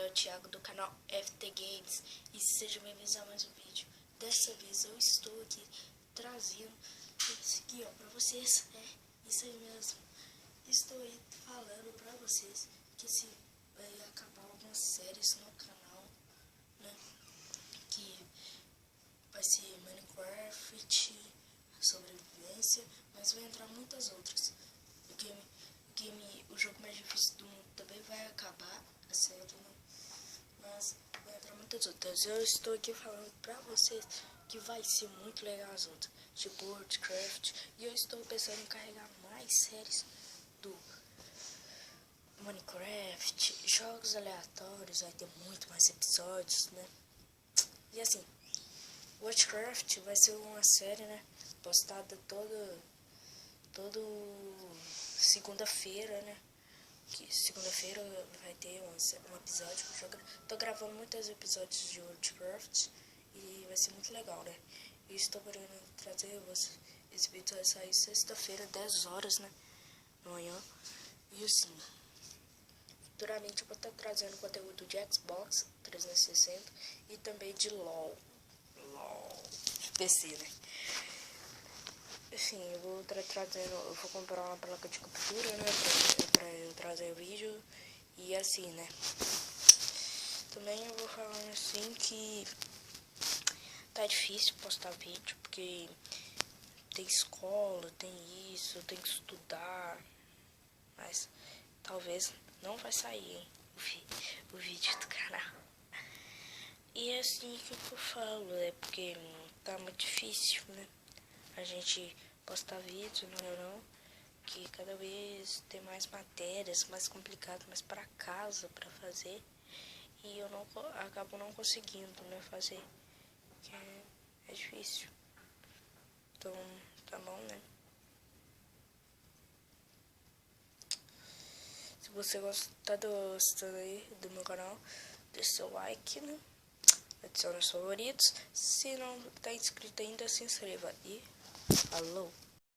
é o Thiago do canal FT Games e sejam bem-vindos a mais um vídeo. Dessa vez eu estou aqui trazendo isso aqui, ó, pra vocês. Isso aí mesmo. Estou aí falando pra vocês que se vai acabar algumas séries no canal, né? Que vai ser Minecraft, sobrevivência, mas vai entrar muitas outras. O jogo mais difícil do mundo também vai acabar, a série, né? Mas vai entrar muitas outras. Eu estou aqui falando pra vocês que vai ser muito legal as outras, tipo Worldcraft, e eu estou pensando em carregar mais séries do Minecraft, jogos aleatórios, vai ter muito mais episódios, né? E assim, Worldcraft vai ser uma série, né, postada toda segunda-feira, né? Que segunda-feira vai ter um episódio que eu tô gravando muitos episódios de Worldcraft e vai ser muito legal, né? E estou querendo trazer esse vídeo vai sair sexta-feira, 10 horas, né? Amanhã. E assim, futuramente eu vou estar trazendo conteúdo de Xbox 360 e também de LOL de PC, né? Assim, eu vou comprar uma placa de captura, né, pra eu trazer o vídeo, e assim, né. Também eu vou falando assim que tá difícil postar vídeo, porque tem escola, tem isso, tem que estudar, mas talvez não vai sair, hein, o vídeo do canal. E é assim que eu falo, é porque tá muito difícil, né, a gente postar vídeo, não, que cada vez tem mais matérias, mais complicado, mais para casa para fazer, e eu acabo não conseguindo, né, fazer, que é difícil. Então, tá bom, né? Se você tá gostando aí do meu canal, deixa seu like, né? Adicione os favoritos. Se não tá inscrito ainda, se inscreva. E falou!